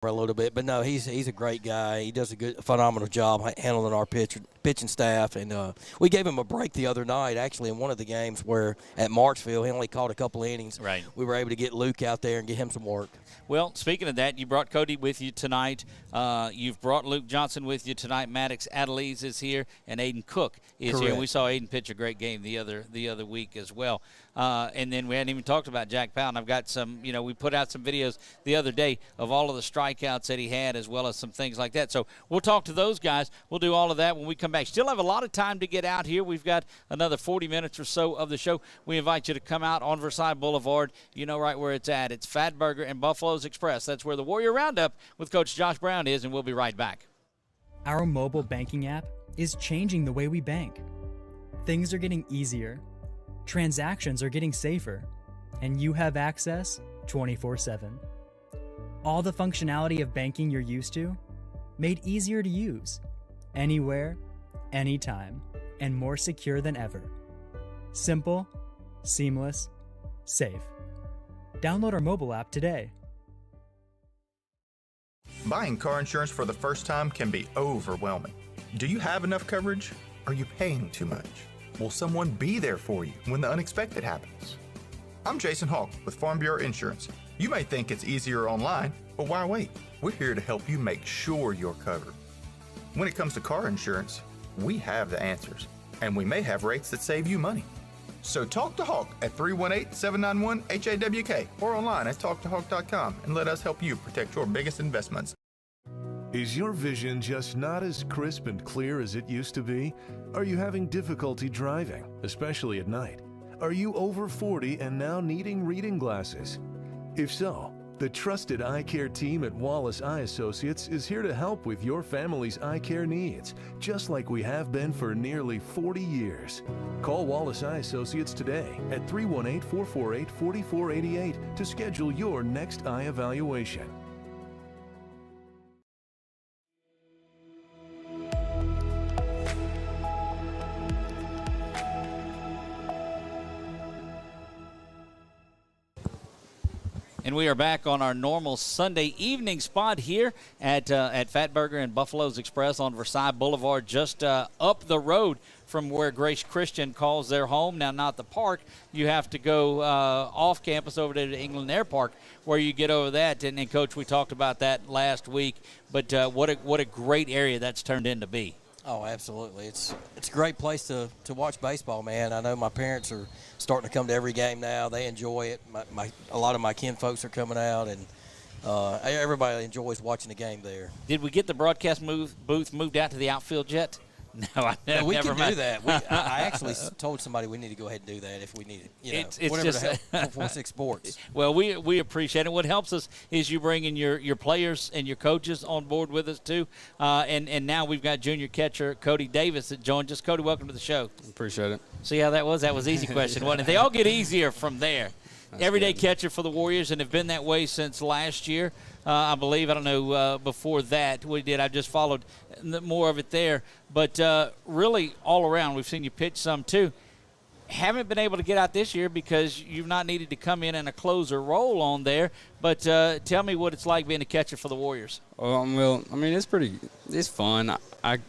for a little bit. But no, he's a great guy. He does a phenomenal job handling our pitching staff. And we gave him a break the other night, actually, in one of the games where at Marksville he only caught a couple innings. Right. We were able to get Luke out there and get him some work. Well, speaking of that, you brought Cody with you tonight. You've brought Luke Johnson with you tonight. Maddox Adelise is here, and Aiden Cook is Correct. here. And we saw Aiden pitch a great game the other week as well. And then we hadn't even talked about Jack Powell. And I've got some, we put out some videos the other day of all of the strikeouts that he had, as well as some things like that. So we'll talk to those guys. We'll do all of that when we come back. Still have a lot of time to get out here. We've got another 40 minutes or so of the show. We invite you to come out on Versailles Boulevard. You know right where it's at. It's Fatburger and Buffalo's Express. That's where the Warrior Roundup with Coach Josh Brown is, and we'll be right back. Our mobile banking app is changing the way we bank. Things are getting easier, transactions are getting safer, and you have access 24/7. All the functionality of banking you're used to, made easier to use, anywhere, anytime, and more secure than ever. Simple, seamless, safe. Download our mobile app today. Buying car insurance for the first time can be overwhelming. Do you have enough coverage? Are you paying too much? Will someone be there for you when the unexpected happens? I'm Jason Hawk with Farm Bureau Insurance. You may think it's easier online, but why wait? We're here to help you make sure you're covered. When it comes to car insurance, we have the answers, and we may have rates that save you money. So talk to Hawk at 318-791-HAWK or online at talktohawk.com and let us help you protect your biggest investments. Is your vision just not as crisp and clear as it used to be? Are you having difficulty driving, especially at night? Are you over 40 and now needing reading glasses? If so, the trusted eye care team at Wallace Eye Associates is here to help with your family's eye care needs, just like we have been for nearly 40 years. Call Wallace Eye Associates today at 318-448-4488 to schedule your next eye evaluation. And we are back on our normal Sunday evening spot here at Fatburger and Buffalo's Express on Versailles Boulevard, just up the road from where Grace Christian calls their home. Now, not the park. You have to go off campus over to England Air Park where you get over that. And Coach, we talked about that last week. But what a great area that's turned into be. Oh, absolutely. It's a great place to watch baseball, man. I know my parents are starting to come to every game now. They enjoy it. A lot of my kin folks are coming out, and everybody enjoys watching the game there. Did we get the broadcast booth moved out to the outfield yet? No, we never can mind. do that. I actually told somebody we need to go ahead and do that if we need it. It's whatever just to help 446 Sports. Well, we appreciate it. What helps us is you bringing your players and your coaches on board with us too. And now we've got junior catcher Cody Davis that joined us. Cody, welcome to the show. Appreciate it. See how that was? That was an easy question, wasn't it? They all get easier from there. That's Everyday good. catcher for the Warriors and have been that way since last year. I believe, I don't know, before that we did. I just followed more of it there. But really all around, we've seen you pitch some too. Haven't been able to get out this year because you've not needed to come in a closer role on there. But tell me what it's like being a catcher for the Warriors. Well, I mean, it's fun. I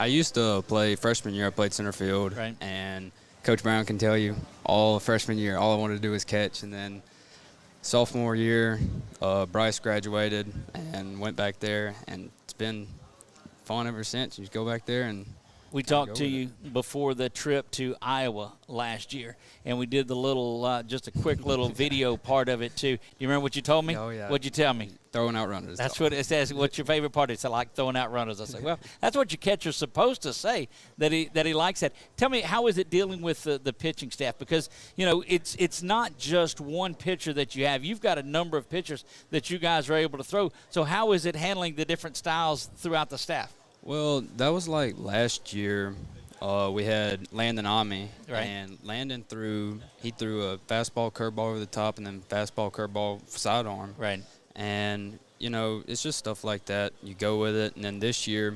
used to play freshman year. I played center field. Right. And Coach Brown can tell you all freshman year, all I wanted to do was catch. And then sophomore year, Bryce graduated and went back there. And it's been fun ever since. You just go back there and we talked to you before the trip to Iowa last year, and we did the little, just a quick little video part of it, too. Do you remember what you told me? Oh, yeah. What'd you tell me? throwing out runners. That's what it says. What's your favorite part? It's like throwing out runners. I say, well, that's what your catcher's supposed to say, that he likes that. Tell me, how is it dealing with the pitching staff? Because, you know, it's not just one pitcher that you have. You've got a number of pitchers that you guys are able to throw. So how is it handling the different styles throughout the staff? Well, that was like last year. We had Landon Ami, right. And Landon threw a fastball, curveball over the top, and then fastball, curveball, sidearm. Right. And, you know, it's just stuff like that. You go with it. And then this year,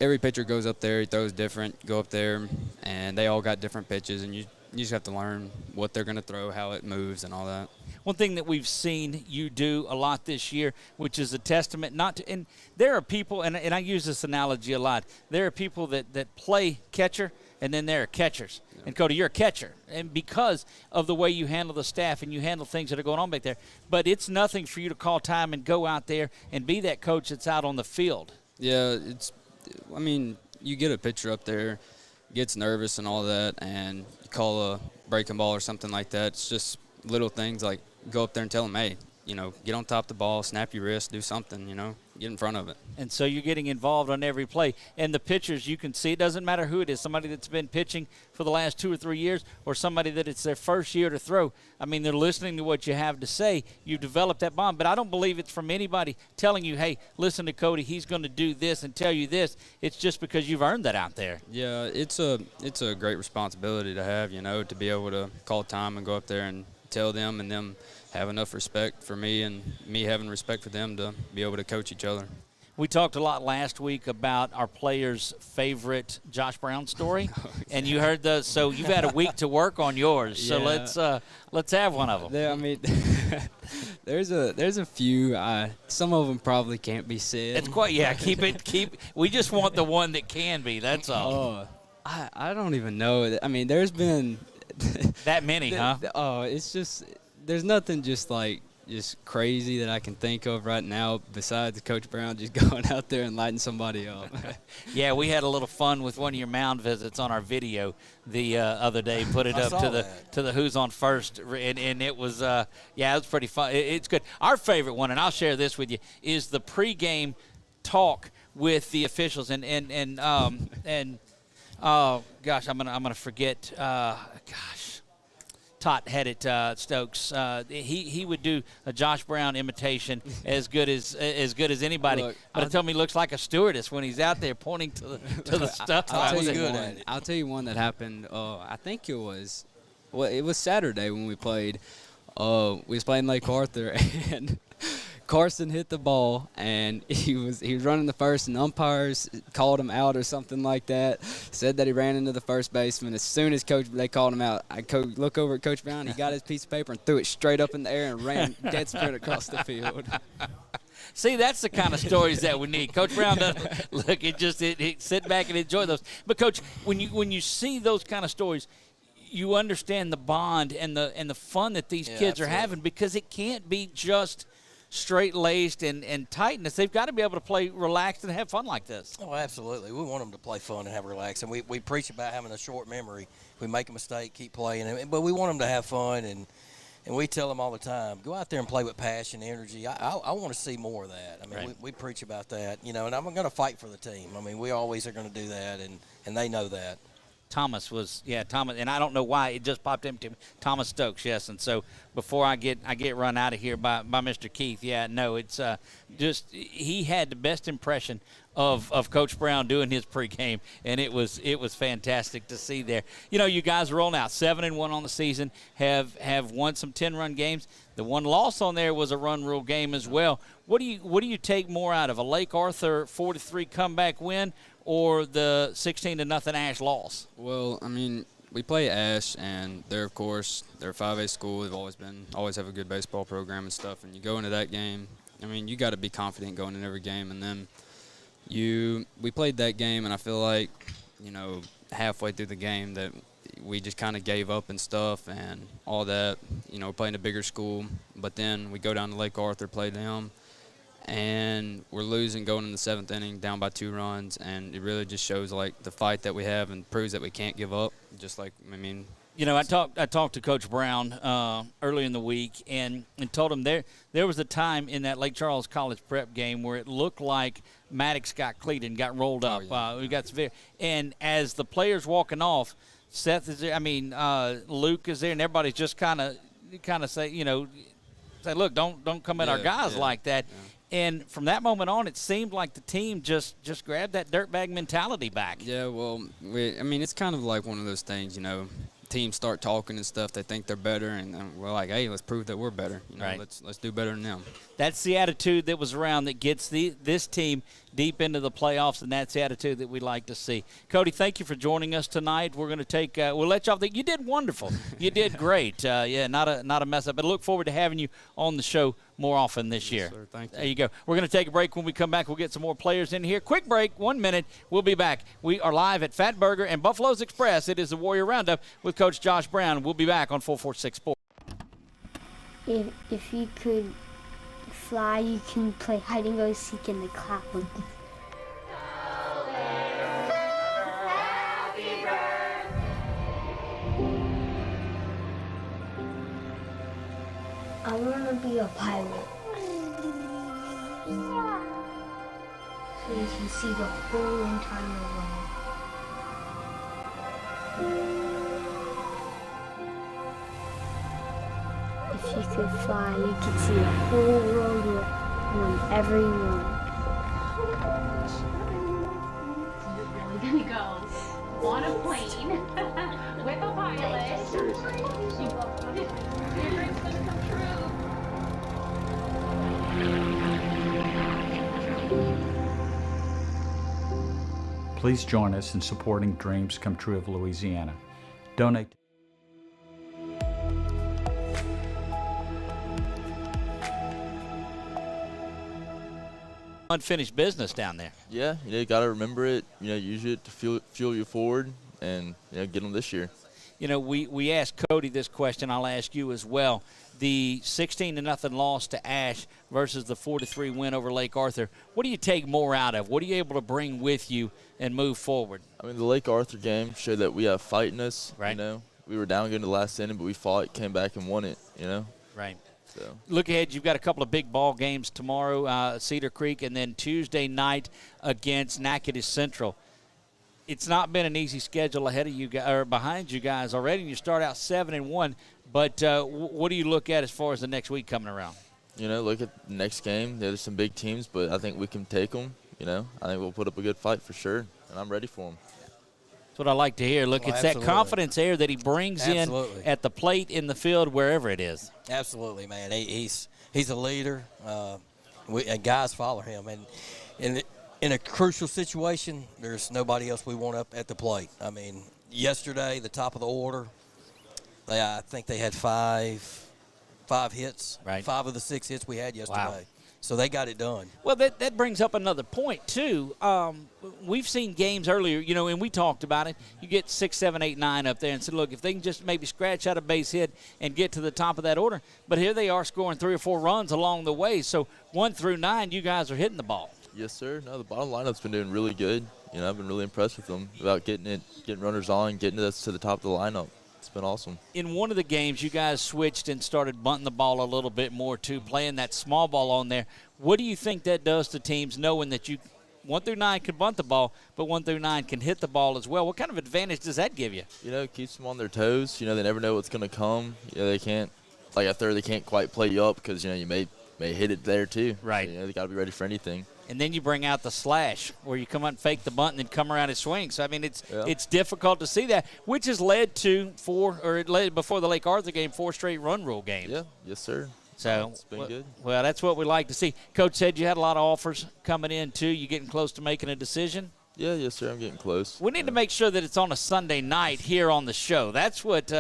every pitcher goes up there, he throws different, go up there, and they all got different pitches, and you just have to learn what they're going to throw, how it moves, and all that. one thing that we've seen you do a lot this year, which is a testament not to – and there are people, and I use this analogy a lot, there are people that play catcher, and then there are catchers. Yeah. And, Cody, you're a catcher, and because of the way you handle the staff and you handle things that are going on back there. But it's nothing for you to call time and go out there and be that coach that's out on the field. Yeah, you get a pitcher up there, gets nervous and all that, and you call a breaking ball or something like that. It's just little things like go up there and tell them, hey, get on top of the ball, snap your wrist, do something, get in front of it. And so you're getting involved on every play. And the pitchers, you can see, it doesn't matter who it is, somebody that's been pitching for the last 2 or 3 years or somebody that it's their first year to throw. They're listening to what you have to say. You've developed that bond. But I don't believe it's from anybody telling you, hey, listen to Cody, he's going to do this and tell you this. It's just because you've earned that out there. Yeah, it's a great responsibility to have, to be able to call time and go up there and tell them and them have enough respect for me and me having respect for them to be able to coach each other. We talked a lot last week about our players' favorite Josh Brown story, and you heard those. So you've had a week to work on yours. So let's have one of them. Yeah, there's a few. Some of them probably can't be said. It's quite keep. We just want the one that can be. That's all. I don't even know. There's been that many, huh? It's just there's nothing just crazy that I can think of right now besides Coach Brown just going out there and lighting somebody up. Yeah, we had a little fun with one of your mound visits on our video the other day. Put it up to the Who's on First, and it was it was pretty fun. It's good. Our favorite one, and I'll share this with you, is the pregame talk with the officials and oh gosh, I'm gonna forget. Tot had it, Stokes. He would do a Josh Brown imitation as good as anybody. Look, but tell me, he looks like a stewardess when he's out there pointing to the stuff. I'll tell you one that happened. I think it was Saturday when we played. We was playing Lake Arthur and Carson hit the ball, and he was running the first, and umpires called him out or something like that, said that he ran into the first baseman. As soon as they called him out, I look over at Coach Brown. He got his piece of paper and threw it straight up in the air and ran dead sprint across the field. See, that's the kind of stories that we need. Coach Brown doesn't look. Sit back and enjoy those. But Coach, when you see those kind of stories, you understand the bond and the fun that these kids are having, because it can't be just straight-laced and tightness. They've got to be able to play relaxed and have fun like this. Oh, absolutely. We want them to play fun and have relaxed. And we preach about having a short memory. If we make a mistake, keep playing. But we want them to have fun, and we tell them all the time, go out there and play with passion, energy. I want to see more of that. Right. We preach about that, and I'm going to fight for the team. we always are going to do that, and they know that. Thomas, and I don't know why it just popped into me. Thomas Stokes, yes. And so before I get run out of here by Mr. Keith, it's just he had the best impression of Coach Brown doing his pregame, and it was fantastic to see there. You guys are rolling out 7-1 on the season, have won some 10-run games. The one loss on there was a run rule game as well. What do you take more out of, a Lake Arthur 4-3 comeback win, or the 16-0 Ash loss? Well, we play Ash, and they're a 5A school. They've always have a good baseball program and stuff. And you go into that game, you got to be confident going in every game. And then we played that game, and I feel like, halfway through the game that we just kind of gave up and stuff and all that. We're playing a bigger school, but then we go down to Lake Arthur, play them, and we're losing going in the 7th inning, down by 2 runs, and it really just shows the fight that we have and proves that we can't give up. I talked to Coach Brown early in the week and told him there was a time in that Lake Charles College prep game where it looked like Maddox got cleated and got rolled up. We got severe, and as the players walking off, Seth is there. Luke is there, and everybody's just kind of say, look, don't come at our guys like that. Yeah. And from that moment on, it seemed like the team just grabbed that dirtbag mentality back. Yeah, well, it's kind of like one of those things, teams start talking and stuff. They think they're better, and we're like, hey, let's prove that we're better. Right. Let's do better than them. That's the attitude that was around that gets this team deep into the playoffs, and that's the attitude that we like to see. Cody, thank you for joining us tonight. We're going to take we'll let you off. You did wonderful. You did great. Yeah, not a mess up. But I look forward to having you on the show more often this year. Sir, thank you. There you go. We're going to take a break. When we come back, we'll get some more players in here. Quick break, 1 minute. We'll be back. We are live at Fatburger and Buffalo's Express. It is the Warrior Roundup with Coach Josh Brown. We'll be back on 446 Sports. If you could fly, you can play hide and go seek in the clouds. I want to be a pilot. So you can see the whole entire world. If you could fly, you could see the whole world whenever you want. You're really gonna go on a plane with a pilot. Your dream's gonna come true. Please join us in supporting Dreams Come True of Louisiana. Donate. Unfinished business down there. Yeah, you got to remember it. Use it to fuel you forward, and get them this year. We asked Cody this question. I'll ask you as well. The 16-0 loss to Ash versus the 4-3 win over Lake Arthur. What do you take more out of? What are you able to bring with you and move forward? I mean, the Lake Arthur game showed that we have fight in us. Right. We were down going to the last inning, but we fought, came back, and won it. Right. So. Look ahead, you've got a couple of big ball games tomorrow, Cedar Creek, and then Tuesday night against Natchitoches Central. It's not been an easy schedule ahead of you guys, or behind you guys already, and you start out 7-1. But what do you look at as far as the next week coming around? Look at the next game. There's some big teams, but I think we can take them. I think we'll put up a good fight for sure, and I'm ready for them. That's what I like to hear. Look, it's absolutely. that confidence there that he brings Absolutely. in at the plate, in the field, wherever it is. Absolutely, man. He's a leader, and guys follow him. And in a crucial situation, there's nobody else we want up at the plate. I mean, yesterday, the top of the order, I think they had five hits. Right. 5 of the 6 hits we had yesterday. Wow. So they got it done. Well, that brings up another point, too. We've seen games earlier, and we talked about it. You get 6, 7, 8, 9 up there and said, look, if they can just maybe scratch out a base hit and get to the top of that order. But here they are scoring 3 or 4 runs along the way. So 1 through 9, you guys are hitting the ball. Yes, sir. No, the bottom lineup's been doing really good. I've been really impressed with them about getting runners on, getting us to the top of the lineup. It's been awesome. In one of the games, you guys switched and started bunting the ball a little bit more, too, playing that small ball on there. What do you think that does to teams, knowing that you 1 through 9 can bunt the ball, but 1 through 9 can hit the ball as well? What kind of advantage does that give you? It keeps them on their toes. They never know what's going to come. They can't, like at third, they can't quite play you up because, you may hit it there, too. Right. So, they got to be ready for anything. And then you bring out the slash where you come out and fake the bunt and then come around and swing. So, I mean, it's difficult to see that, which has led to before the Lake Arthur game, 4 straight run rule games. Yeah, yes, sir. So it's been good. Well, that's what we like to see. Coach said you had a lot of offers coming in, too. You getting close to making a decision? Yeah, yes, sir. I'm getting close. We need to make sure that it's on a Sunday night here on the show. That's what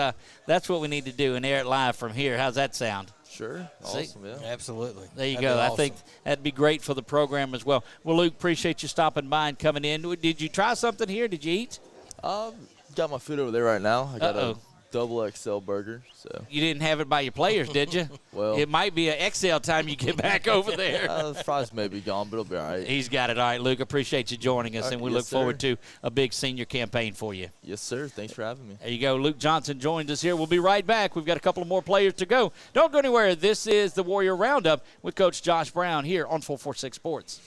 we need to do and air it live from here. How's that sound? Sure. Awesome, yeah. Absolutely. There you go. I think that'd be great for the program as well. Well, Luke, appreciate you stopping by and coming in. Did you try something here? Did you eat? Got my food over there right now. I got a double XL burger. So you didn't have it by your players, did you? Well, it might be an XL time you get back over there. The fries may be gone, but it'll be all right. He's got it. All right, Luke, appreciate you joining us, and we look forward to a big senior campaign for you. Yes, sir. Thanks for having me. There you go. Luke Johnson joins us here. We'll be right back. We've got a couple of more players to go. Don't go anywhere. This is the Warrior Roundup with Coach Josh Brown here on 446 Sports.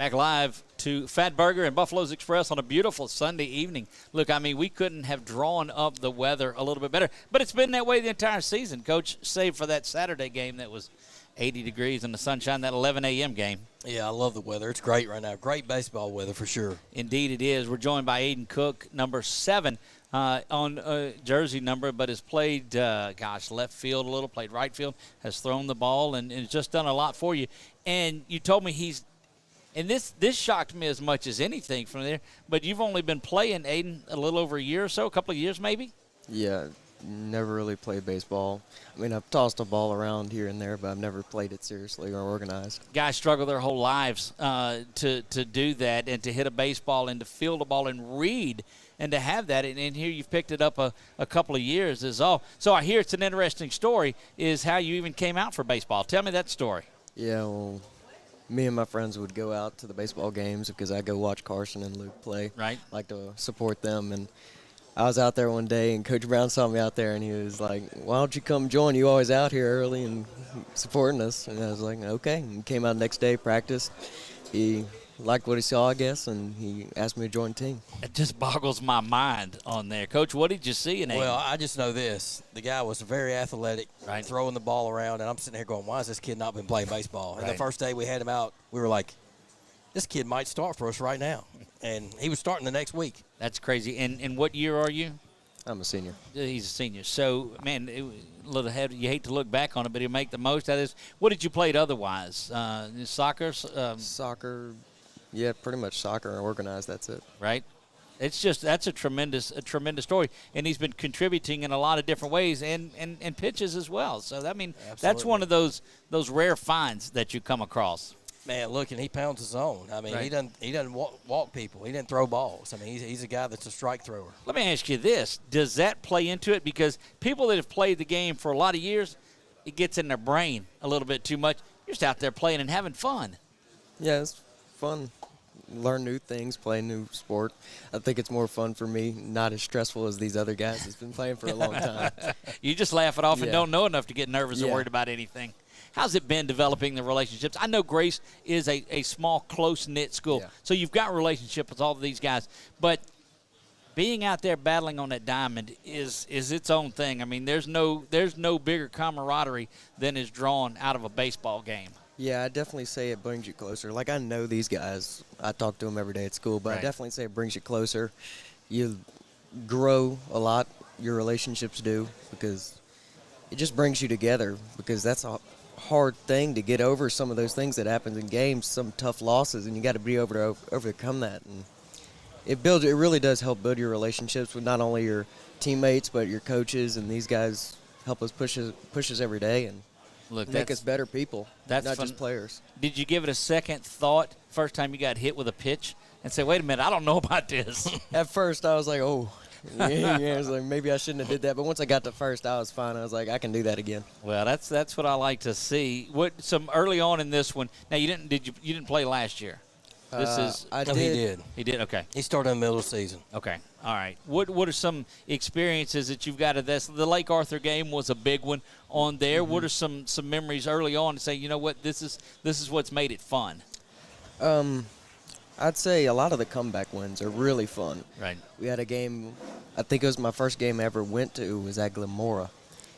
Back live to Fatburger and Buffalo's Express on a beautiful Sunday evening. Look, I mean, we couldn't have drawn up the weather a little bit better, but it's been that way the entire season, Coach, save for that Saturday game that was 80 degrees in the sunshine, that 11 a.m. game. Yeah, I love the weather. It's great right now. Great baseball weather for sure. Indeed it is. We're joined by Aiden Cook, number 7 on jersey number, but has played, left field a little, played right field, has thrown the ball, and has just done a lot for you. And you told me and this shocked me as much as anything from there, but you've only been playing, Aiden, a little over a year or so, a couple of years maybe? Yeah, never really played baseball. I mean, I've tossed a ball around here and there, but I've never played it seriously or organized. Guys struggle their whole lives to do that and to hit a baseball and to field a ball and read and to have that. And here you've picked it up a couple of years is all. So I hear it's an interesting story is how you even came out for baseball. Tell me that story. Yeah, well, me and my friends would go out to the baseball games because I go watch Carson and Luke play. Right. Like to support them. And I was out there one day, and Coach Brown saw me out there, and he was like, why don't you come join? You always out here early and supporting us. And I was like, okay. And came out the next day, practiced. He liked what he saw, I guess, and he asked me to join the team. It just boggles my mind on there. Coach, what did you see in Aiden? Well, I just know this. The guy was very athletic, right, throwing the ball around, and I'm sitting here going, why has this kid not been playing baseball? And the first day we had him out, we were like, this kid might start for us right now. And he was starting the next week. That's crazy. And what year are you? I'm a senior. He's a senior. So, man, you hate to look back on it, but he'll make the most out of this. What did you play otherwise? Soccer? Soccer, yeah, pretty much soccer and organized. That's it. Right? It's just that's a tremendous story, and he's been contributing in a lot of different ways and pitches as well. So, I mean, that's one of those rare finds that you come across. Man, look, and he pounds his own. I mean, right, he doesn't walk people. He didn't throw balls. I mean, he's a guy that's a strike thrower. Let me ask you this. Does that play into it? Because people that have played the game for a lot of years, it gets in their brain a little bit too much. You're just out there playing and having fun. Yeah, it's fun. Learn new things, play a new sport. I think it's more fun for me, not as stressful as these other guys that's been playing for a long time. You just laugh it off and don't know enough to get nervous or worried about anything. How's it been developing the relationships? I know Grace is a small, close-knit school, so you've got relationships with all of these guys. But being out there battling on that diamond is its own thing. I mean, there's no bigger camaraderie than is drawn out of a baseball game. Yeah, I definitely say it brings you closer. Like, I know these guys. I talk to them every day at school, but I definitely say it brings you closer. You grow a lot, your relationships do, because it just brings you together, because that's a hard thing to get over, some of those things that happen in games, some tough losses, and you got to be able to overcome that. And it really does help build your relationships with not only your teammates but your coaches, and these guys help us push us every day and make us better people, not just players. Did you give it a second thought first time you got hit with a pitch and say, wait a minute, I don't know about this? At first I was like, oh. I was like, maybe I shouldn't have did that. But once I got to first, I was fine. I was like, I can do that again. Well, that's what I like to see. Some early on in this one. Now you didn't play last year. He did. He did. Okay. He started in the middle of the season. Okay. All right. What are some experiences that you've got of this? The Lake Arthur game was a big one on there. Mm-hmm. What are some memories early on to say, you know what, this is what's made it fun? I'd say a lot of the comeback wins are really fun. Right. We had a game, I think it was my first game I ever went to, was at Glamora,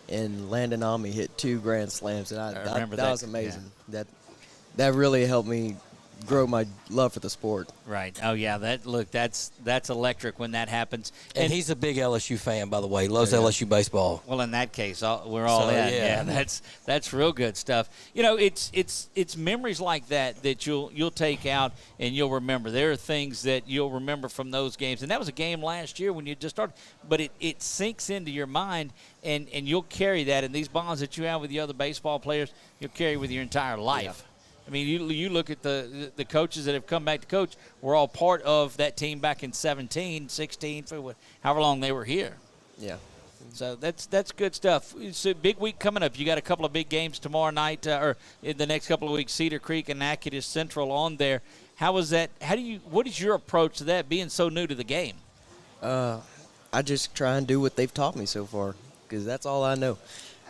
and Landon Ami hit 2 grand slams, and I remember that was amazing. Yeah. That really helped me grow my love for the sport. Right. Oh yeah. That's electric when that happens. And he's a big LSU fan, by the way. Loves LSU baseball. Well, in that case, we're all in. Yeah. That's real good stuff. You know, it's memories like that you'll take out and you'll remember. There are things that you'll remember from those games, and that was a game last year when you just started. But it sinks into your mind, and you'll carry that. And these bonds that you have with the other baseball players, you'll carry with your entire life. Yeah. I mean, you look at the coaches that have come back to coach, we're all part of that team back in 17, 16, for however long they were here. Yeah. So that's good stuff. It's a big week coming up. You got a couple of big games tomorrow night, or in the next couple of weeks, Cedar Creek and Natchitoches Central on there. How is that? What is your approach to that, being so new to the game? I just try and do what they've taught me so far, because that's all I know.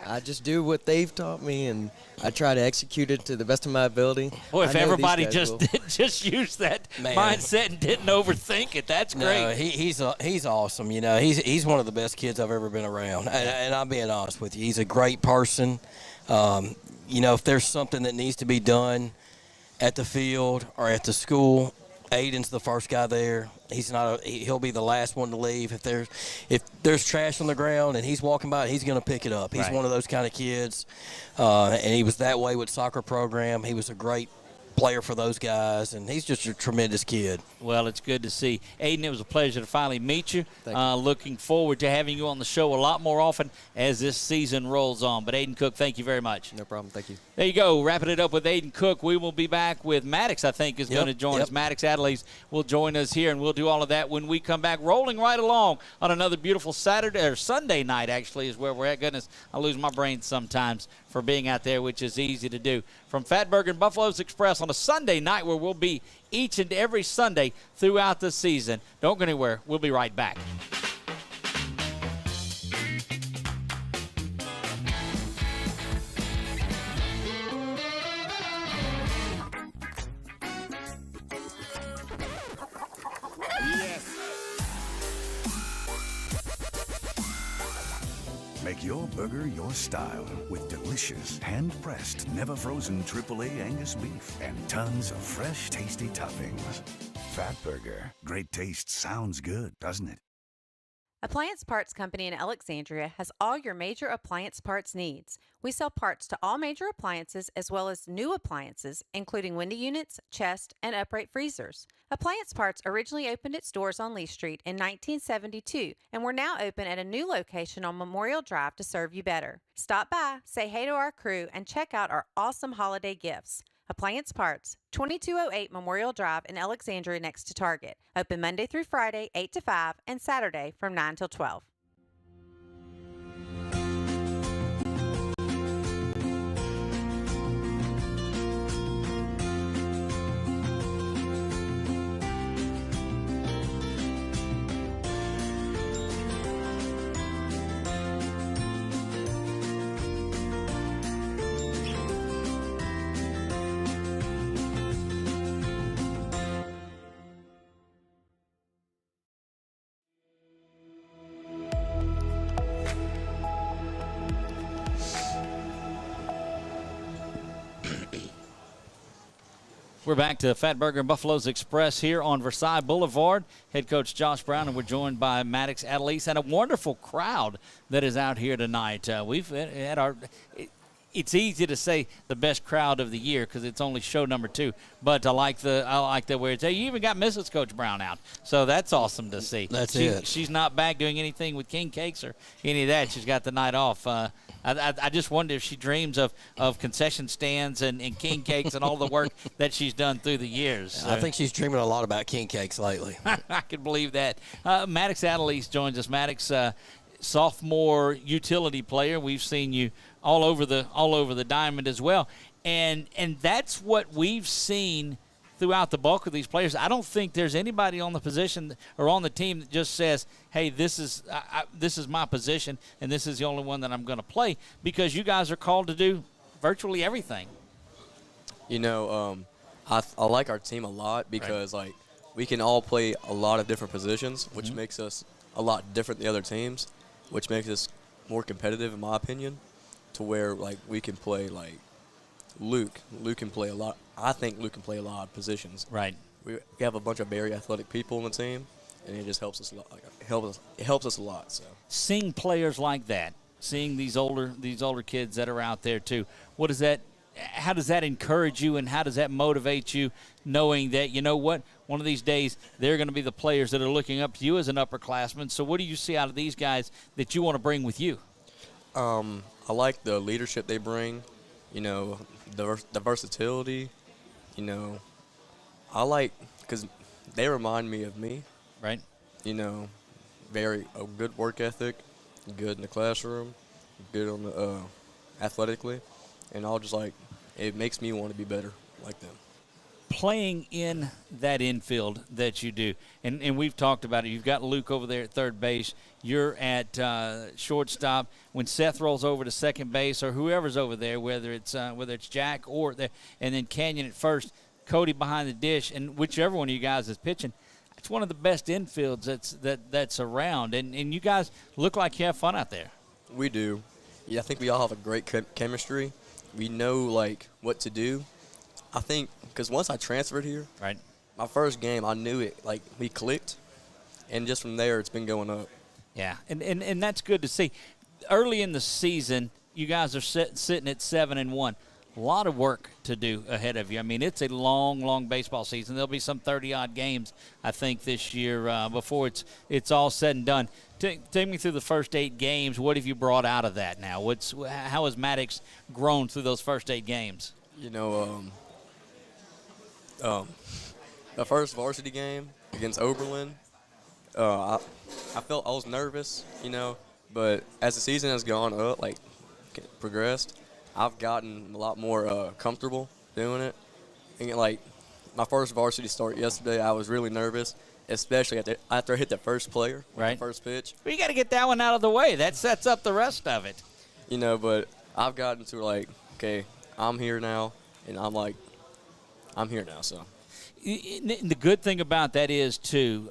I just do what they've taught me, and I try to execute it to the best of my ability. Boy, if everybody just just used that mindset and didn't overthink it, that's great. No, he's awesome. You know, he's one of the best kids I've ever been around, and I'm being honest with you. He's a great person. You know, if there's something that needs to be done at the field or at the school, Aiden's the first guy there. He'll be the last one to leave. If there's trash on the ground and he's walking by, he's going to pick it up. He's one of those kind of kids, and he was that way with soccer program. He was a great player for those guys, and he's just a tremendous kid. Well, it's good to see. Aiden, it was a pleasure to finally meet you. Looking forward to having you on the show a lot more often as this season rolls on. But Aiden Cook, thank you very much. No problem. Thank you. There you go. Wrapping it up with Aiden Cook. We will be back with Maddox, I think, is going to join us. Maddox Adelaide will join us here, and we'll do all of that when we come back, rolling right along on another beautiful Saturday or Sunday night, actually, is where we're at. Goodness, I lose my brain sometimes for being out there, which is easy to do. From Fatburger and Buffalo's Express on a Sunday night where we'll be each and every Sunday throughout the season. Don't go anywhere. We'll be right back. Make your burger your style with delicious, hand-pressed, never-frozen AAA Angus beef and tons of fresh, tasty toppings. Fatburger. Great taste sounds good, doesn't it? Appliance Parts Company in Alexandria has all your major appliance parts needs. We sell parts to all major appliances as well as new appliances, including window units, chest, and upright freezers. Appliance Parts originally opened its doors on Lee Street in 1972, and we're now open at a new location on Memorial Drive to serve you better. Stop by, say hey to our crew, and check out our awesome holiday gifts. Appliance Parts, 2208 Memorial Drive in Alexandria next to Target. Open Monday through Friday, 8 to 5, and Saturday from 9 till 12. We're back to Fatburger and Buffalo's Express here on Versailles Boulevard. Head coach Josh Brown, and we're joined by Maddox Adelaide and a wonderful crowd that is out here tonight. We've had our. It's easy to say the best crowd of the year because it's only show number 2. But I like the where it's. You even got Mrs. Coach Brown out, so that's awesome to see. She's not back doing anything with king cakes or any of that. She's got the night off. I just wonder if she dreams of concession stands and king cakes and all the work that she's done through the years. So. I think she's dreaming a lot about king cakes lately. I can believe that. Maddox Adelaide joins us. Maddox, sophomore utility player. We've seen you all over the diamond as well, and that's what we've seen throughout the bulk of these players. I don't think there's anybody on the position or on the team that just says, hey, this is my position and this is the only one that I'm going to play, because you guys are called to do virtually everything. You know, I like our team a lot because we can all play a lot of different positions, which makes us a lot different than the other teams, which makes us more competitive in my opinion, to where we can play Luke can play a lot. I think Luke can play a lot of positions. Right. We have a bunch of very athletic people on the team, and it just helps us a lot. It helps us a lot. So seeing players like that, seeing these older kids that are out there too, how does that encourage you, and how does that motivate you, knowing that, you know what, one of these days they're going to be the players that are looking up to you as an upperclassman? So what do you see out of these guys that you want to bring with you? I like the leadership they bring, you know, the versatility, you know. I like, because they remind me of me. Right. You know, a good work ethic, good in the classroom, good on the athletically, and it makes me want to be better like them. playing in that infield that you do, and we've talked about it. You've got Luke over there at third base. You're at shortstop. When Seth rolls over to second base, or whoever's over there, whether it's Jack or and then Canyon at first, Cody behind the dish, and whichever one of you guys is pitching, it's one of the best infields that's around. And you guys look like you have fun out there. We do. Yeah, I think we all have a great chemistry. We know, like, what to do. I think because once I transferred here, right, my first game, I knew it. Like, we clicked, and just from there, it's been going up. Yeah, and that's good to see. Early in the season, you guys are sitting at 7-1. A lot of work to do ahead of you. I mean, it's a long, long baseball season. There'll be some 30-odd games, I think, this year before it's all said and done. Take me through the first 8 games. What have you brought out of that now? How has Maddox grown through those first 8 games? You know, the first varsity game against Oberlin, I felt I was nervous, you know, but as the season has gone up, like progressed, I've gotten a lot more comfortable doing it. And like my first varsity start yesterday, I was really nervous, especially after I hit the first player, right, the first pitch. Well, you got to get that one out of the way. That sets up the rest of it. You know, but I've gotten to like, okay, I'm here now, and I'm here now. So the good thing about that is too,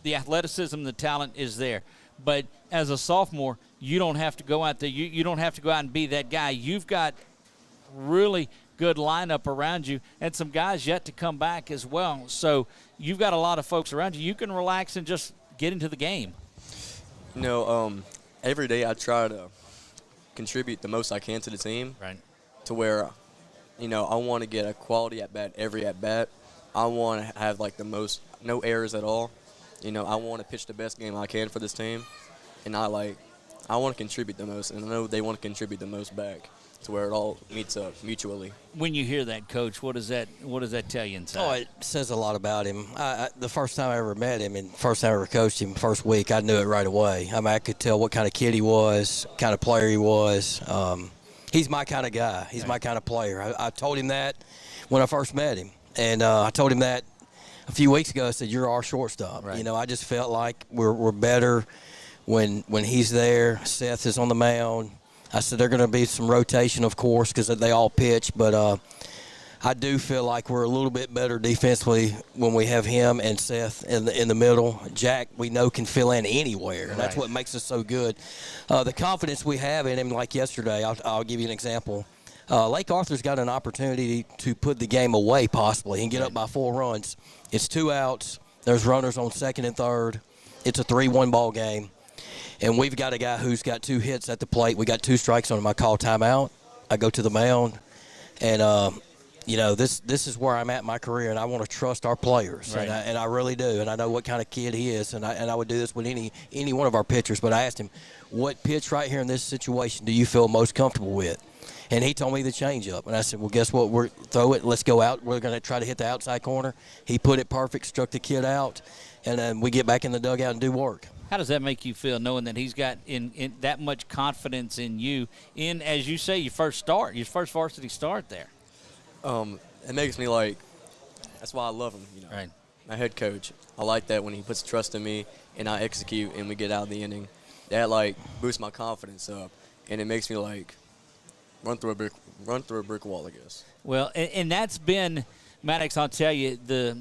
the athleticism, the talent is there. But as a sophomore, you don't have to go out there. You don't have to go out and be that guy. You've got really good lineup around you and some guys yet to come back as well. So you've got a lot of folks around you. You can relax and just get into the game. You know, every day I try to contribute the most I can to the team. Right. To where, you know, I want to get a quality at-bat every at-bat. I want to have, like, no errors at all. You know, I want to pitch the best game I can for this team. And I want to contribute the most, and I know they want to contribute the most back to where it all meets up mutually. When you hear that, Coach, what does that tell you inside? Oh, it says a lot about him. The first time I ever met him and first time I ever coached him, first week, I knew it right away. I mean, I could tell what kind of kid he was, kind of player he was. He's my kind of guy. He's my kind of player. I told him that when I first met him, and I told him that a few weeks ago. I said, "You're our shortstop." Right. You know, I just felt like we're better when he's there. Seth is on the mound. I said they're going to be some rotation, of course, because they all pitch, but I do feel like we're a little bit better defensively when we have him and Seth in the middle. Jack, we know, can fill in anywhere, and that's what makes us so good. The confidence we have in him, like yesterday, I'll give you an example. Lake Arthur's got an opportunity to put the game away possibly and get up by 4 runs. It's 2 outs. There's runners on second and third. It's a 3-1 ball game. And we've got a guy who's got 2 hits at the plate. We got 2 strikes on him. I call timeout. I go to the mound. And, you know, this is where I'm at in my career, and I want to trust our players. Right. And I really do. And I know what kind of kid he is. And I would do this with any one of our pitchers. But I asked him, what pitch right here in this situation do you feel most comfortable with? And he told me the changeup. And I said, well, guess what? Throw it. Let's go out. We're going to try to hit the outside corner. He put it perfect, struck the kid out. And then we get back in the dugout and do work. How does that make you feel, knowing that he's got in that much confidence in you in, as you say, your first varsity start there? It makes me like, that's why I love him, you know. Right. My head coach, I like that when he puts trust in me and I execute and we get out of the inning. That, like, boosts my confidence up, and it makes me, like, run through a brick wall, I guess. Well, and that's been, Maddox, I'll tell you, the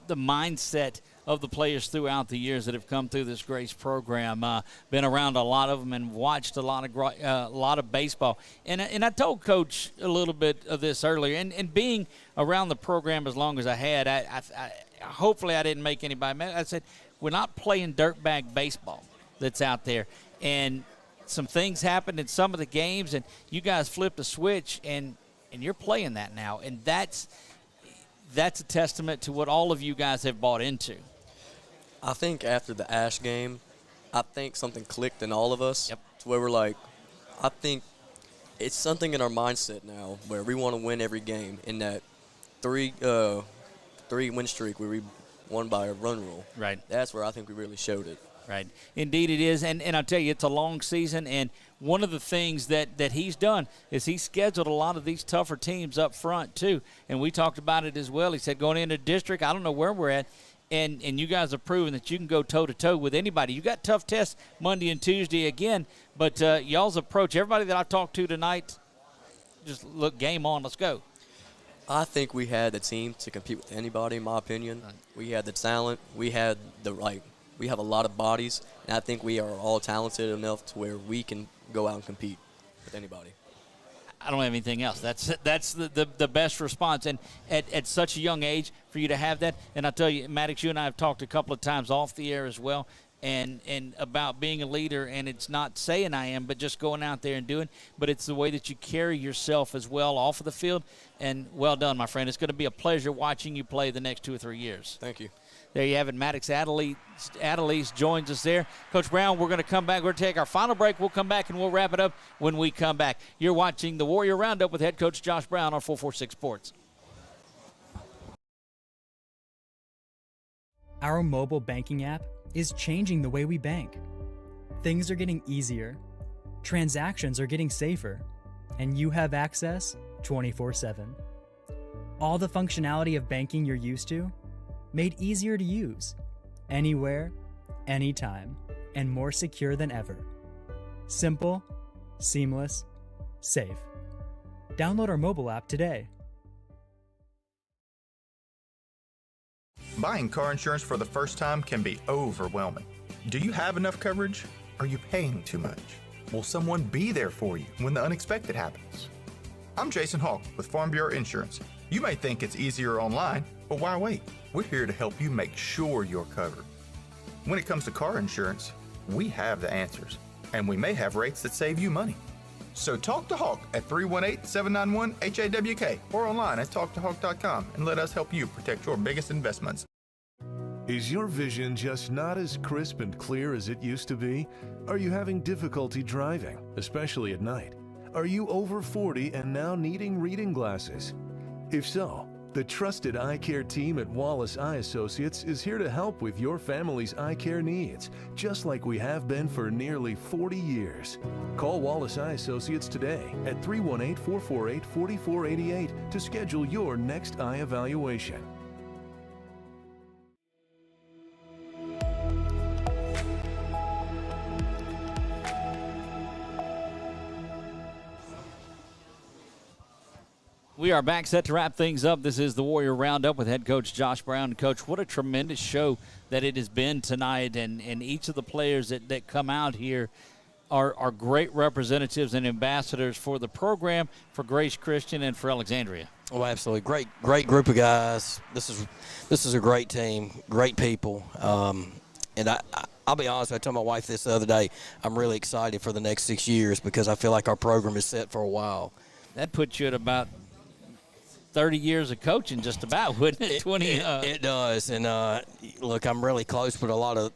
mindset of the players throughout the years that have come through this Grace program. Been around a lot of them and watched a lot of baseball. And I told Coach a little bit of this earlier. And being around the program as long as I had, I hopefully I didn't make anybody mad. I said, we're not playing dirtbag baseball that's out there. And some things happened in some of the games, and you guys flipped a switch, and you're playing that now. And that's a testament to what all of you guys have bought into. I think after the Ash game, I think something clicked in all of us. Yep. To where we're like, I think it's something in our mindset now where we want to win every game. In that three win streak where we won by a run rule. Right. That's where I think we really showed it. Right. Indeed it is. And I'll tell you, it's a long season, and one of the things that he's done is he's scheduled a lot of these tougher teams up front too. And we talked about it as well. He said going into district, I don't know where we're at, and you guys have proven that you can go toe-to-toe with anybody. You got tough tests Monday and Tuesday again, but y'all's approach, everybody that I've talked to tonight, just look, game on, let's go. I think we had the team to compete with anybody, in my opinion. We had the talent. We had we have a lot of bodies, and I think we are all talented enough to where we can go out and compete with anybody. I don't have anything else. That's the best response. And at such a young age, for you to have that, and I'll tell you, Maddox, you and I have talked a couple of times off the air as well, and about being a leader, and it's not saying I am, but just going out there and doing, but it's the way that you carry yourself as well off of the field, and well done, my friend. It's going to be a pleasure watching you play the next 2 or 3 years. Thank you. There you have it. Maddox Adelise joins us there. Coach Brown, we're going to come back. We're going to take our final break. We'll come back, and we'll wrap it up when we come back. You're watching the Warrior Roundup with head coach Josh Brown on 446 Sports. Our mobile banking app is changing the way we bank. Things are getting easier, transactions are getting safer, and you have access 24/7. All the functionality of banking you're used to, made easier to use, anywhere, anytime, and more secure than ever. Simple, seamless, safe. Download our mobile app today. Buying car insurance for the first time can be overwhelming. Do you have enough coverage? Are you paying too much? Will someone be there for you when the unexpected happens? I'm Jason Hawk with Farm Bureau Insurance. You may think it's easier online, but why wait? We're here to help you make sure you're covered. When it comes to car insurance, we have the answers, and we may have rates that save you money. So talk to Hawk at 318-791-HAWK or online at talktohawk.com and let us help you protect your biggest investments. Is your vision just not as crisp and clear as it used to be? Are you having difficulty driving, especially at night? Are you over 40 and now needing reading glasses? If so, the trusted eye care team at Wallace Eye Associates is here to help with your family's eye care needs, just like we have been for nearly 40 years. Call Wallace Eye Associates today at 318-448-4488 to schedule your next eye evaluation. We are back, set to wrap things up. This is the Warrior Roundup with head coach Josh Brown. And coach, what a tremendous show that it has been tonight, and each of the players that come out here are great representatives and ambassadors for the program, for Grace Christian, and for Alexandria. Oh, absolutely. Great group of guys. This is a great team, great people. And I'll be honest, I told my wife this the other day, I'm really excited for the next 6 years because I feel like our program is set for a while. That puts you at about 30 years of coaching, just about, wouldn't it? 20. It does, and look, I'm really close with a lot of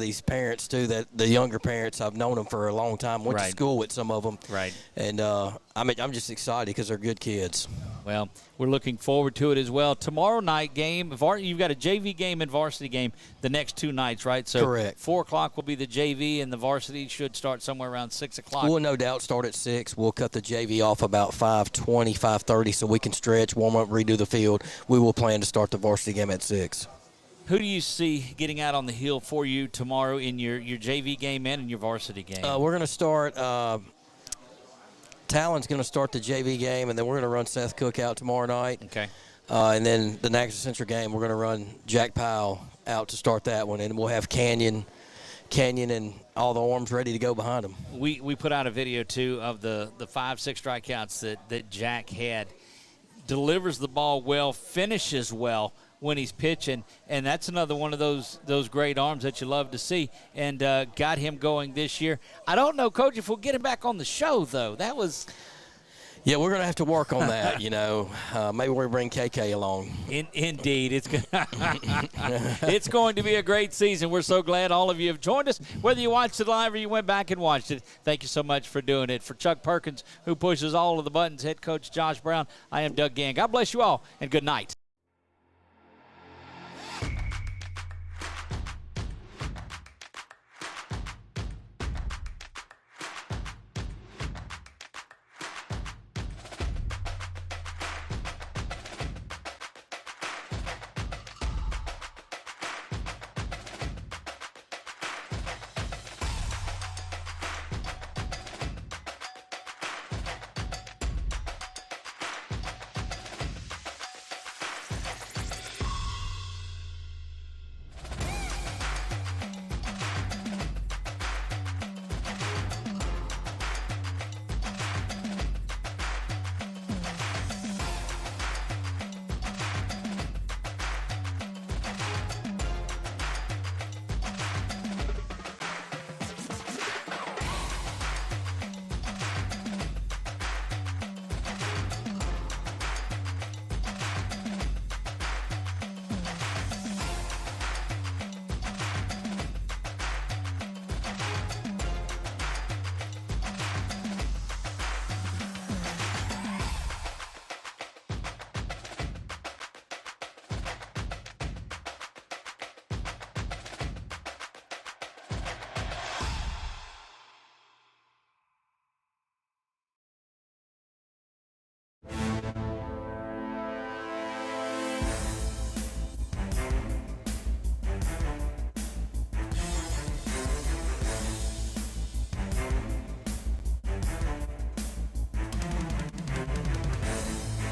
these parents too. That the younger parents, I've known them for a long time. Went to school with some of them, right? And I'm just excited because they're good kids. Well, we're looking forward to it as well. Tomorrow night game, you've got a JV game and varsity game the next 2 nights, right? So correct. 4 o'clock will be the JV, and the varsity should start somewhere around 6 o'clock. We'll no doubt start at 6. We'll cut the JV off about 5:20, 5:30, so we can stretch, warm up, redo the field. We will plan to start the varsity game at 6. Who do you see getting out on the hill for you tomorrow in your JV game and in your varsity game? We're going to start Talon's going to start the JV game, and then we're going to run Seth Cook out tomorrow night. Okay. And then the Natchez Central game, we're going to run Jack Powell out to start that one, and we'll have Canyon and all the arms ready to go behind them. We put out a video, too, of the 5-6 strikeouts that Jack had. Delivers the ball well, finishes well when he's pitching, and that's another one of those great arms that you love to see, and got him going this year. I don't know, Coach, if we'll get him back on the show, though. That was... Yeah, we're going to have to work on that, Maybe we'll bring KK along. Indeed. It's going to be a great season. We're so glad all of you have joined us, whether you watched it live or you went back and watched it. Thank you so much for doing it. For Chuck Perkins, who pushes all of the buttons, head coach Josh Brown, I am Doug Gann. God bless you all, and good night.